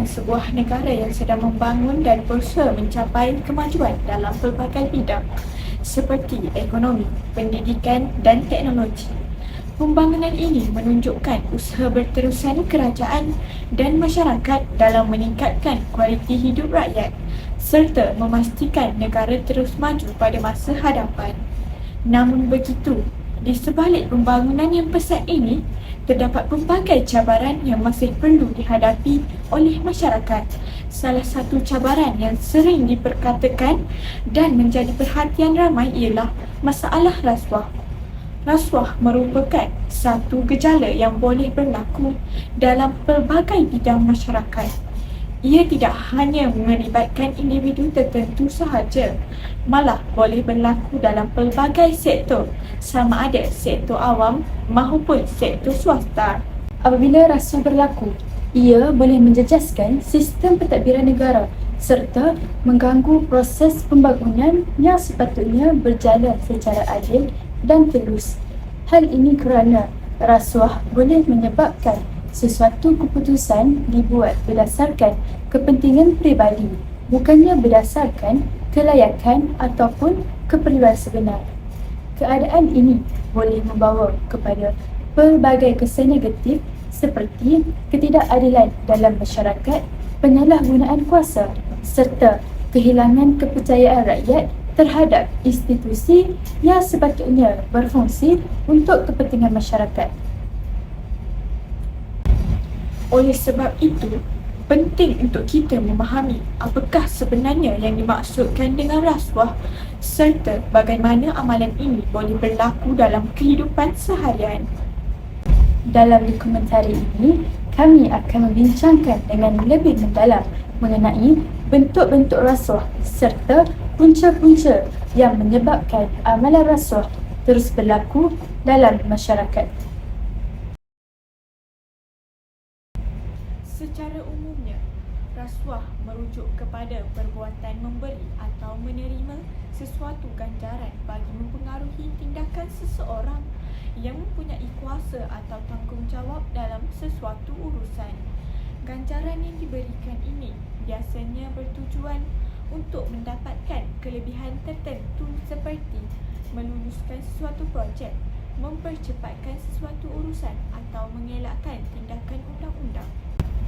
merupakan sebuah negara yang sedang membangun dan berusaha mencapai kemajuan dalam pelbagai bidang seperti ekonomi, pendidikan dan teknologi. Pembangunan ini menunjukkan usaha berterusan kerajaan dan masyarakat dalam meningkatkan kualiti hidup rakyat serta memastikan negara terus maju pada masa hadapan. Namun begitu, di sebalik pembangunan yang pesat ini, terdapat pelbagai cabaran yang masih perlu dihadapi oleh masyarakat. Salah satu cabaran yang sering diperkatakan dan menjadi perhatian ramai ialah masalah rasuah. Rasuah merupakan satu gejala yang boleh berlaku dalam pelbagai bidang masyarakat. Ia tidak hanya melibatkan individu tertentu sahaja, malah boleh berlaku dalam pelbagai sektor, sama ada sektor awam maupun sektor swasta. Apabila rasuah berlaku, ia boleh menjejaskan sistem pentadbiran negara serta mengganggu proses pembangunan yang sepatutnya berjalan secara adil dan telus. Hal ini kerana rasuah boleh menyebabkan sesuatu keputusan dibuat berdasarkan kepentingan peribadi, bukannya berdasarkan kelayakan ataupun keperluan sebenar. Keadaan ini boleh membawa kepada pelbagai kesan negatif seperti ketidakadilan dalam masyarakat, penyalahgunaan kuasa serta kehilangan kepercayaan rakyat terhadap institusi yang sepatutnya berfungsi untuk kepentingan masyarakat. Oleh sebab itu, penting untuk kita memahami apakah sebenarnya yang dimaksudkan dengan rasuah serta bagaimana amalan ini boleh berlaku dalam kehidupan seharian. Dalam dokumentari ini, kami akan membincangkan dengan lebih mendalam mengenai bentuk-bentuk rasuah serta punca-punca yang menyebabkan amalan rasuah terus berlaku dalam masyarakat. Secara umumnya, rasuah merujuk kepada perbuatan memberi atau menerima sesuatu ganjaran bagi mempengaruhi tindakan seseorang yang mempunyai kuasa atau tanggungjawab dalam sesuatu urusan. Ganjaran yang diberikan ini biasanya bertujuan untuk mendapatkan kelebihan tertentu seperti meluluskan sesuatu projek, mempercepatkan sesuatu urusan atau mengelakkan tindakan undang-undang.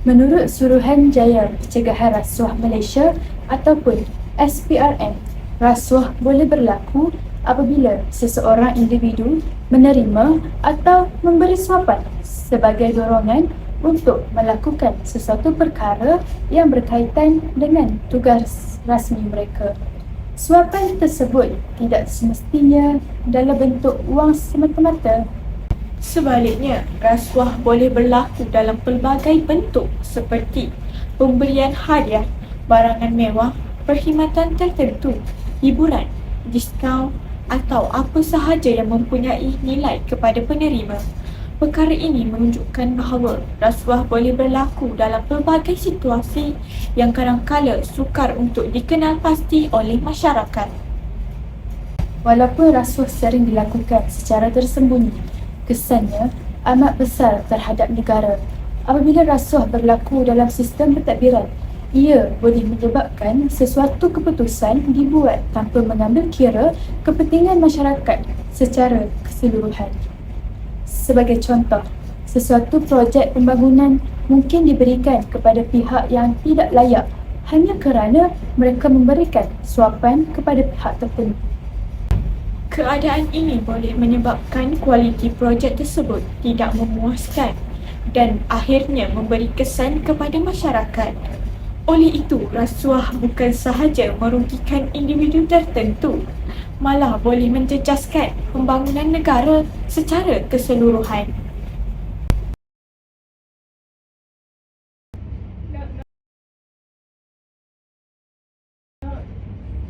Menurut Suruhanjaya Pencegahan Rasuah Malaysia ataupun SPRM, rasuah boleh berlaku apabila seseorang individu menerima atau memberi suapan sebagai dorongan untuk melakukan sesuatu perkara yang berkaitan dengan tugas rasmi mereka. Suapan tersebut tidak semestinya dalam bentuk wang semata-mata. Sebaliknya, rasuah boleh berlaku dalam pelbagai bentuk seperti pemberian hadiah, barangan mewah, perkhidmatan tertentu, hiburan, diskaun atau apa sahaja yang mempunyai nilai kepada penerima. Perkara ini menunjukkan bahawa rasuah boleh berlaku dalam pelbagai situasi yang kadang-kala sukar untuk dikenal pasti oleh masyarakat. Walaupun rasuah sering dilakukan secara tersembunyi, kesannya amat besar terhadap negara. Apabila rasuah berlaku dalam sistem pentadbiran, ia boleh menyebabkan sesuatu keputusan dibuat tanpa mengambil kira kepentingan masyarakat secara keseluruhan. Sebagai contoh, sesuatu projek pembangunan mungkin diberikan kepada pihak yang tidak layak hanya kerana mereka memberikan suapan kepada pihak tertentu. Keadaan ini boleh menyebabkan kualiti projek tersebut tidak memuaskan dan akhirnya memberi kesan kepada masyarakat. Oleh itu, rasuah bukan sahaja merugikan individu tertentu, malah boleh menjejaskan pembangunan negara secara keseluruhan.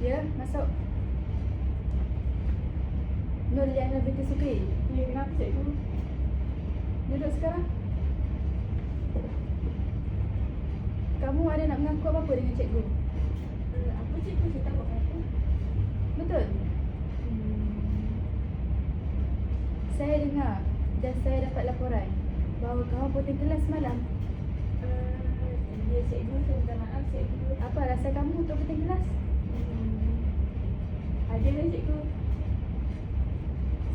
Ya, masuk. Nur yang lebih kesukai. Ya, kenapa cikgu? Duduk sekarang. Kamu ada nak mengaku apa-apa dengan cikgu? Apa cikgu cerita buat apa? Betul? Saya dengar dan saya dapat laporan bahawa kamu potong kelas semalam. Ya cikgu, cikgu. Apa rasa kamu untuk penting kelas? Ada lah cikgu.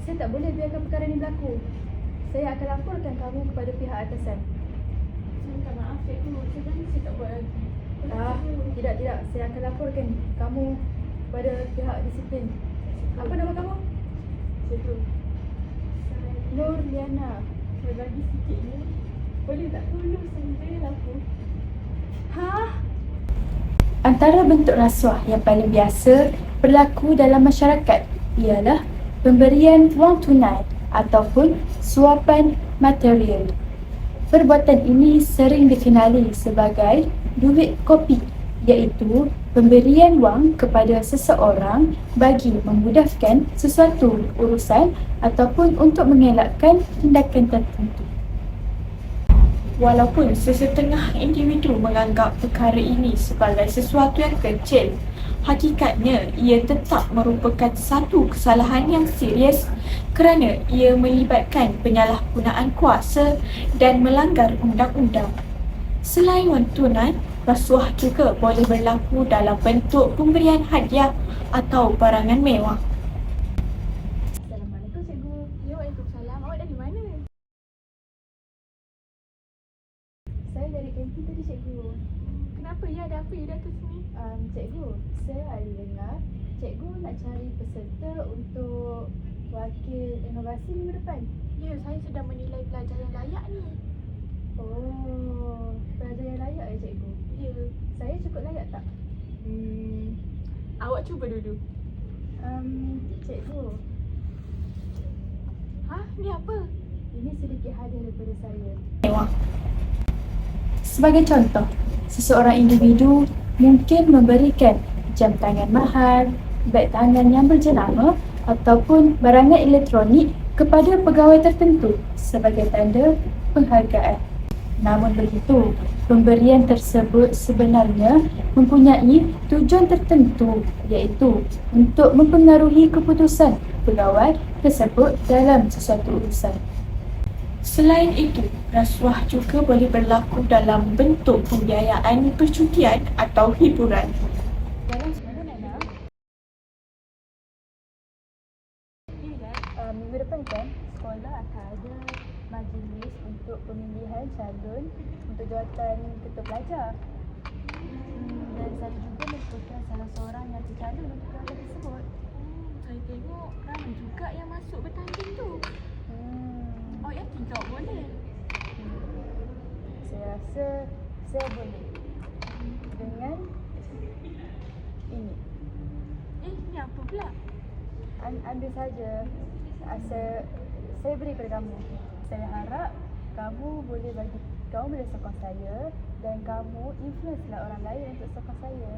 Saya tak boleh biarkan perkara ini berlaku. Saya akan laporkan kamu kepada pihak atasan. Saya minta maaf cikgu, sebenarnya saya tak buat lagi. Tidak. Saya akan laporkan kamu kepada pihak disiplin. Apa nama kamu? Cikgu, Nur Liana. berbagi sikit ni. Boleh tak tolong saya aku? Antara bentuk rasuah yang paling biasa berlaku dalam masyarakat ialah pemberian wang tunai ataupun suapan material. Perbuatan ini sering dikenali sebagai duit kopi, iaitu pemberian wang kepada seseorang bagi memudahkan sesuatu urusan ataupun untuk mengelakkan tindakan tertentu. Walaupun sesetengah individu menganggap perkara ini sebagai sesuatu yang kecil, hakikatnya ia tetap merupakan satu kesalahan yang serius kerana ia melibatkan penyalahgunaan kuasa dan melanggar undang-undang. Selain wang tunai, rasuah juga boleh berlaku dalam bentuk pemberian hadiah atau barangan mewah. Assalamualaikum cikgu. Ya, Waalaikumsalam. Awak dari mana? Saya dari kantin tadi cikgu. Kenapa ya? Ada apa ya datang sini? Cikgu, saya ada dengar cikgu nak cari peserta untuk wakil inovasi minggu depan. Ya, saya sedang menilai pelajar yang layak ni. Oh, pelajar yang layak cikgu. Ya. Saya cukup layak tak? Awak cuba dulu. Cikgu, Ni apa? ini sedikit hadiah daripada saya. Mewah. Sebagai contoh, seseorang individu mungkin memberikan jam tangan mahal, beg tangan yang berjenama ataupun barangan elektronik kepada pegawai tertentu sebagai tanda penghargaan. Namun begitu, pemberian tersebut sebenarnya mempunyai tujuan tertentu, iaitu untuk mempengaruhi keputusan pegawai tersebut dalam sesuatu urusan. Selain itu, rasuah juga boleh berlaku dalam bentuk pembiayaan percutian atau hiburan. Dalam seminggu Nana, minggu depan kan sekolah akan ada majlis untuk pemilihan calon untuk jawatan ketua pelajar. Dan saya juga merupakan salah seorang yang tercalon untuk jawatan tersebut. Saya tengok ramai juga yang masuk bertanding tu. Awak yakin kau boleh? Saya rasa saya boleh dengan ini. Ni apa pula? Ambil saja. Saya beri kepada kamu. Saya harap kamu boleh sokong saya dan kamu influence lah orang lain untuk sokong saya.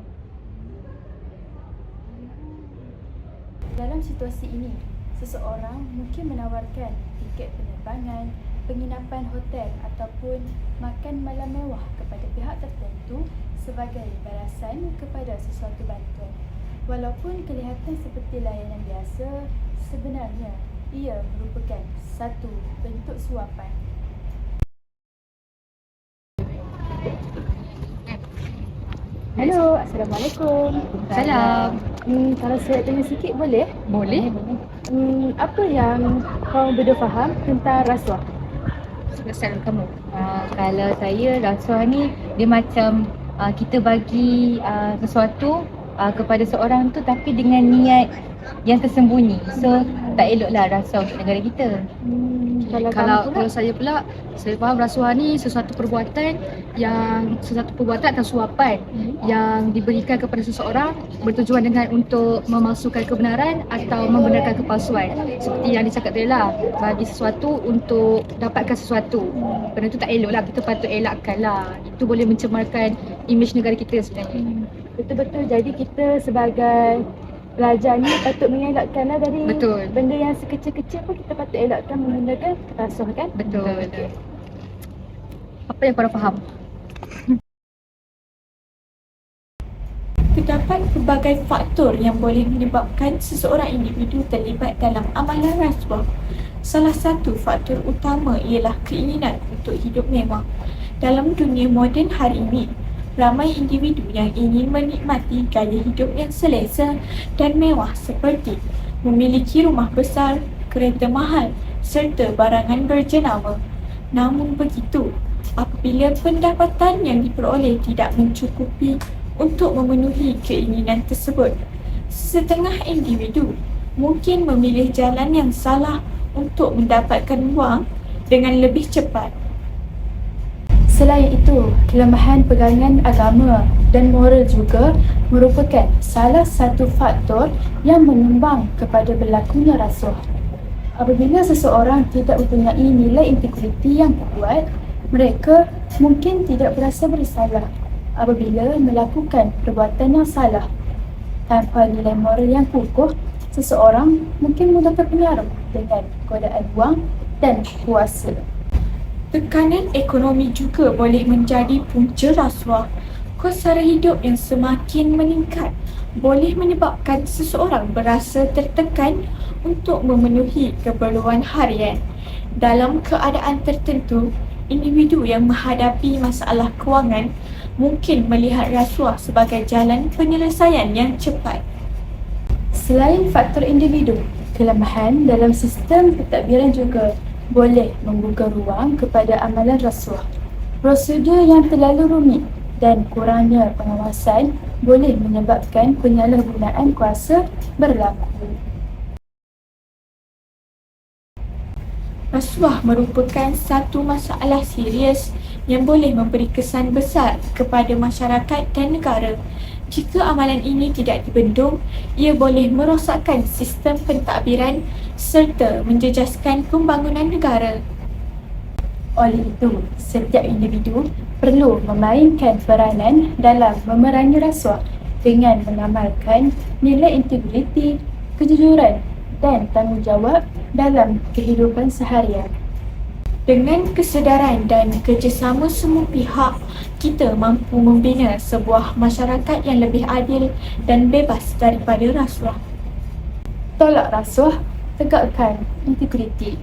Dalam situasi ini, seseorang mungkin menawarkan tiket penerbangan, penginapan hotel ataupun makan malam mewah kepada pihak tertentu sebagai balasan kepada sesuatu bantuan. Walaupun kelihatan seperti layanan biasa, sebenarnya ia merupakan satu bentuk suapan. Halo, Assalamualaikum. Salam. Kalau saya tanya sikit boleh? Boleh. Apa yang kau berdua faham tentang rasuah? Salam kamu. Kalau saya rasuah ni dia macam kita bagi sesuatu kepada seorang tu tapi dengan niat yang tersembunyi. So tak eloklah rasuah untuk negara kita. Kalau saya pula, saya faham rasuah ni sesuatu perbuatan atau suapan yang diberikan kepada seseorang bertujuan dengan untuk memalsukan kebenaran atau membenarkan kepalsuan. Seperti yang dicakap tadi lah, bagi sesuatu untuk dapatkan sesuatu. Benda tu tak elok lah, kita patut elakkan lah. Itu boleh mencemarkan imej negara kita sebenarnya. Betul-betul, jadi kita sebagai pelajar ni patut mengelakkanlah dari benda yang sekecil-kecil pun kita patut elakkan menggunakan rasuah kan? Betul. Apa yang korang faham? Terdapat pelbagai faktor yang boleh menyebabkan seseorang individu terlibat dalam amalan rasuah. Salah satu faktor utama ialah keinginan untuk hidup mewah. Dalam dunia moden hari ini, Ramai individu yang ingin menikmati gaya hidup yang selesa dan mewah seperti memiliki rumah besar, kereta mahal serta barangan berjenama. Namun begitu, apabila pendapatan yang diperoleh tidak mencukupi untuk memenuhi keinginan tersebut, setengah individu mungkin memilih jalan yang salah untuk mendapatkan wang dengan lebih cepat. Selain itu, kelemahan pegangan agama dan moral juga merupakan salah satu faktor yang menyumbang kepada berlakunya rasuah. Apabila seseorang tidak mempunyai nilai integriti yang kuat, mereka mungkin tidak berasa bersalah apabila melakukan perbuatan yang salah. Tanpa nilai moral yang kukuh, seseorang mungkin mudah terpengaruh dengan godaan wang dan kuasa. Tekanan ekonomi juga boleh menjadi punca rasuah. Kos sara hidup yang semakin meningkat boleh menyebabkan seseorang berasa tertekan untuk memenuhi keperluan harian. Dalam keadaan tertentu, individu yang menghadapi masalah kewangan mungkin melihat rasuah sebagai jalan penyelesaian yang cepat. Selain faktor individu, kelemahan dalam sistem pentadbiran juga boleh membuka ruang kepada amalan rasuah. Prosedur yang terlalu rumit dan kurangnya pengawasan boleh menyebabkan penyalahgunaan kuasa berlaku. Rasuah merupakan satu masalah serius yang boleh memberi kesan besar kepada masyarakat dan negara. Jika amalan ini tidak dibendung, ia boleh merosakkan sistem pentadbiran serta menjejaskan pembangunan negara. Oleh itu, setiap individu perlu memainkan peranan dalam memerangi rasuah dengan mengamalkan nilai integriti, kejujuran dan tanggungjawab dalam kehidupan seharian. Dengan kesedaran dan kerjasama semua pihak, kita mampu membina sebuah masyarakat yang lebih adil dan bebas daripada rasuah. Tolak rasuah, tegakkan integriti.